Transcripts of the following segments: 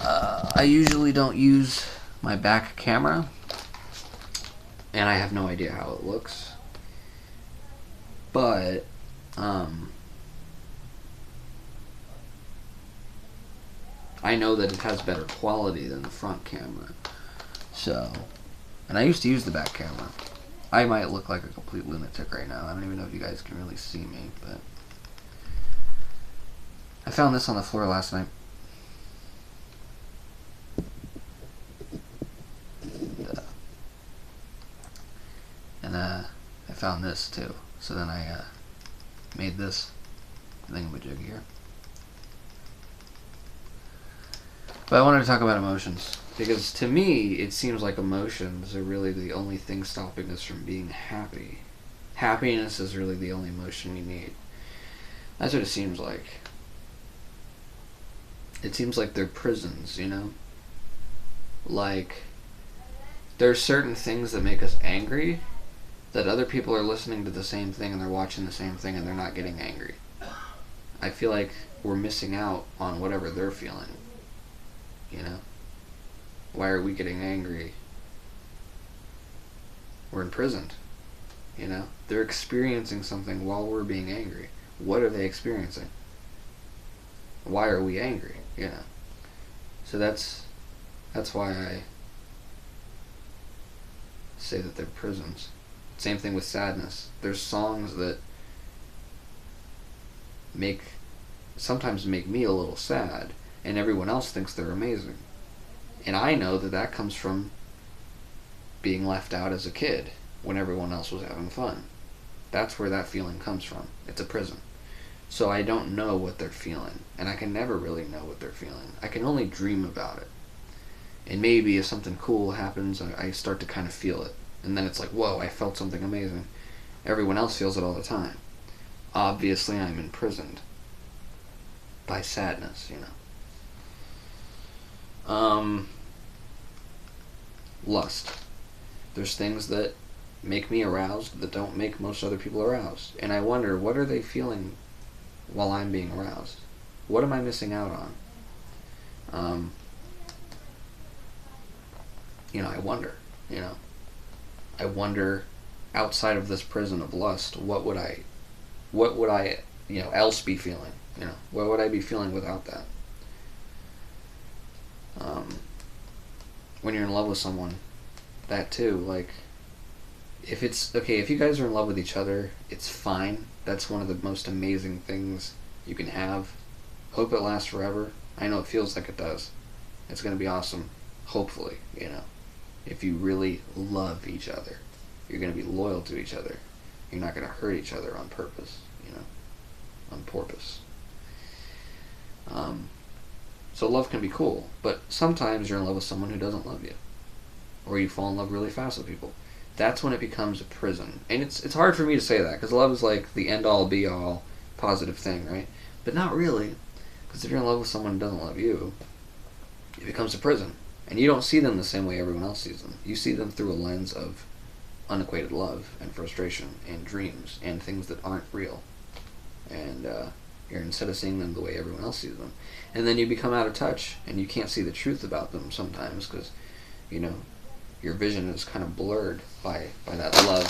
I usually don't use my back camera, and I have no idea how it looks. But, I know that it has better quality than the front camera. So, and I used to use the back camera. I might look like a complete lunatic right now. I don't even know if you guys can really see me, but I found this on the floor last night. And I found this too. So then I made this thingamajig here. But I wanted to talk about emotions, because to me it seems like emotions are really the only thing stopping us from being happy. Happiness is really the only emotion we need. That's what it seems like. It seems like they're prisons, you know? Like, there are certain things that make us angry, that other people are listening to the same thing and they're watching the same thing and they're not getting angry. I feel like we're missing out on whatever they're feeling. You know? Why are we getting angry? We're imprisoned. You know? They're experiencing something while we're being angry. What are they experiencing? Why are we angry? You know? So that's why I say that they're prisons. Same thing with sadness. There's songs that sometimes make me a little sad, and everyone else thinks they're amazing. And I know that that comes from being left out as a kid when everyone else was having fun. That's where that feeling comes from. It's a prison. So I don't know what they're feeling, and I can never really know what they're feeling. I can only dream about it. And maybe if something cool happens, I start to kind of feel it. And then it's like, whoa, I felt something amazing. Everyone else feels it all the time. Obviously, I'm imprisoned by sadness, you know. Lust. There's things that make me aroused that don't make most other people aroused. And I wonder, what are they feeling while I'm being aroused? What am I missing out on? I wonder, I wonder, outside of this prison of lust, what would I else be feeling? What would I be feeling without that? When you're in love with someone, that too, like, if you guys are in love with each other, it's fine. That's one of the most amazing things you can have. Hope it lasts forever. I know it feels like it does. It's going to be awesome. Hopefully, if you really love each other, you're going to be loyal to each other. You're not going to hurt each other on purpose, on porpoise. So love can be cool, but sometimes you're in love with someone who doesn't love you, or you fall in love really fast with people. That's when it becomes a prison. And it's hard for me to say that, because love is like the end-all, be-all positive thing, right? But not really, because if you're in love with someone who doesn't love you, it becomes a prison. And you don't see them the same way everyone else sees them. You see them through a lens of unequated love and frustration and dreams and things that aren't real. And you're instead of seeing them the way everyone else sees them. And then you become out of touch, and you can't see the truth about them sometimes, because, your vision is kind of blurred by that love.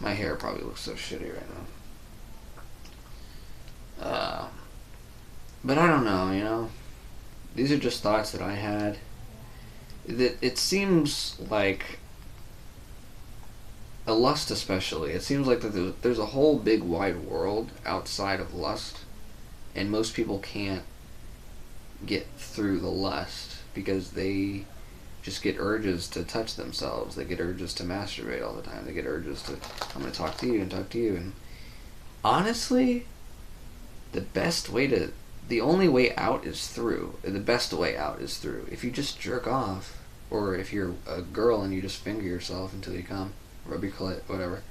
My hair probably looks so shitty right now. But I don't know, These are just thoughts that I had. It seems like, a lust especially, it seems like that there's a whole big wide world outside of lust, and most people can't get through the lust because they just get urges to touch themselves. They get urges to masturbate all the time. They get urges to, I'm going to talk to you and talk to you. And honestly, the only way out is through. The best way out is through. If you just jerk off, or if you're a girl and you just finger yourself until you come, rub your clit, whatever.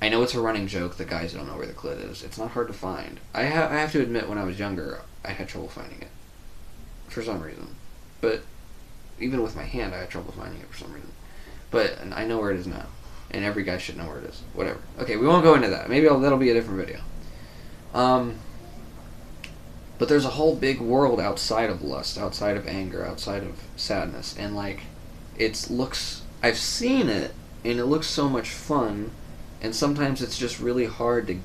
I know it's a running joke that guys don't know where the clit is. It's not hard to find. I have to admit, when I was younger, I had trouble finding it. For some reason. But even with my hand, I had trouble finding it for some reason. But I know where it is now. And every guy should know where it is. Whatever. Okay, we won't go into that. Maybe that'll be a different video. Um, but there's a whole big world outside of lust, outside of anger, outside of sadness, and like, I've seen it, and it looks so much fun, and sometimes it's just really hard to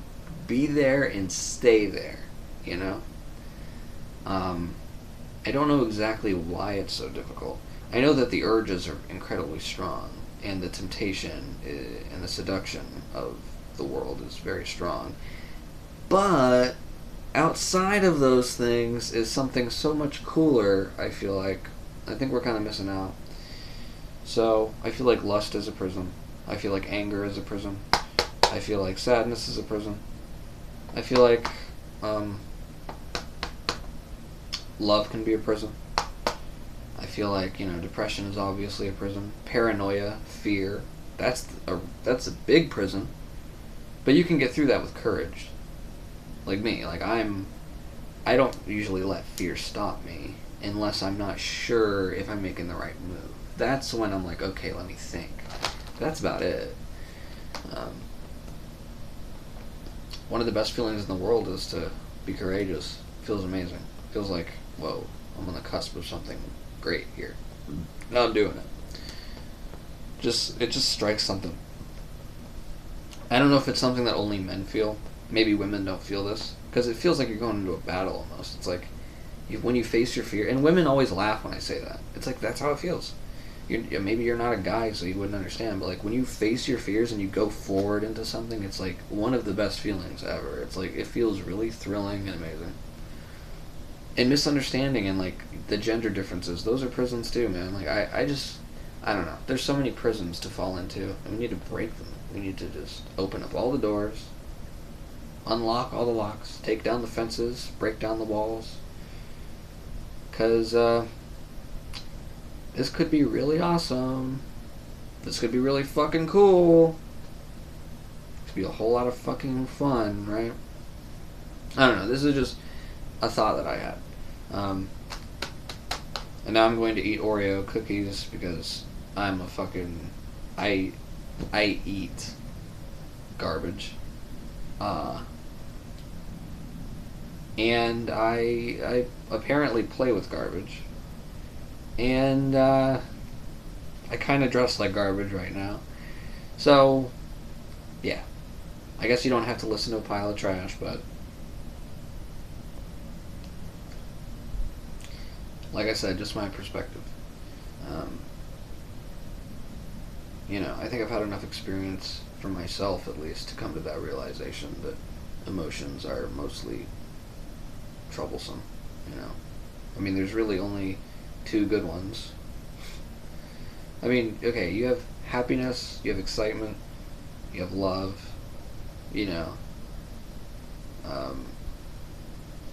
be there and stay there, you know? I don't know exactly why it's so difficult. I know that the urges are incredibly strong, and the temptation and the seduction of the world is very strong. But outside of those things is something so much cooler, I feel like. I think we're kind of missing out. So, I feel like lust is a prison. I feel like anger is a prison. I feel like sadness is a prison. I feel like love can be a prison. I feel like, depression is obviously a prison. Paranoia, fear, that's a big prison. But you can get through that with courage. Like me, I don't usually let fear stop me unless I'm not sure if I'm making the right move. That's when I'm like, okay, let me think. That's about it. One of the best feelings in the world is to be courageous. Feels amazing. Feels like, whoa, I'm on the cusp of something great here. Now I'm doing it. It just strikes something. I don't know if it's something that only men feel. Maybe women don't feel this. Because it feels like you're going into a battle almost. It's like, when you face your fear, and women always laugh when I say that. It's like, that's how it feels. Maybe you're not a guy, so you wouldn't understand, but like when you face your fears and you go forward into something, it's like one of the best feelings ever. It's like, it feels really thrilling and amazing. And misunderstanding and like the gender differences, those are prisons too, man. Like I don't know. There's so many prisons to fall into, and we need to break them. We need to just open up all the doors, unlock all the locks, take down the fences, break down the walls. 'Cause this could be really awesome. This could be really fucking cool. It could be a whole lot of fucking fun, right? I don't know. This is just a thought that I had. And now I'm going to eat Oreo cookies because I'm a fucking... I eat garbage. And I apparently play with garbage. And I kind of dress like garbage right now. So, yeah. I guess you don't have to listen to a pile of trash, but... like I said, just my perspective. I think I've had enough experience for myself, at least, to come to that realization that emotions are mostly troublesome, I mean, there's really only two good ones. I mean, okay, you have happiness, you have excitement, you have love,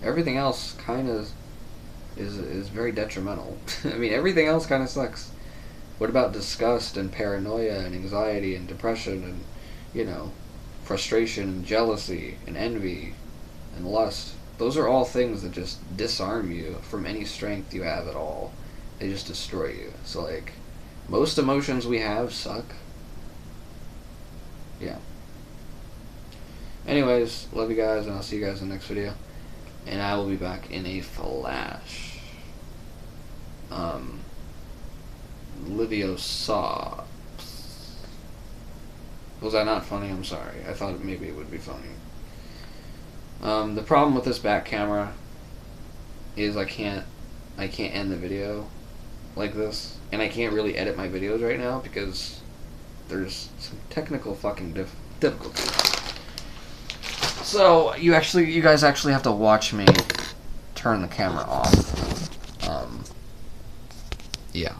everything else kind of is very detrimental. I mean, everything else kind of sucks. What about disgust and paranoia and anxiety and depression and, frustration and jealousy and envy and lust? Those are all things that just disarm you from any strength you have at all. They just destroy you. So, like, most emotions we have suck. Yeah. Anyways, love you guys, and I'll see you guys in the next video. And I will be back in a flash. Liviosaw. Was that not funny? I'm sorry. I thought maybe it would be funny. The problem with this back camera is I can't end the video like this, and I can't really edit my videos right now because there's some technical fucking difficulties. So you guys actually have to watch me turn the camera off. Yeah.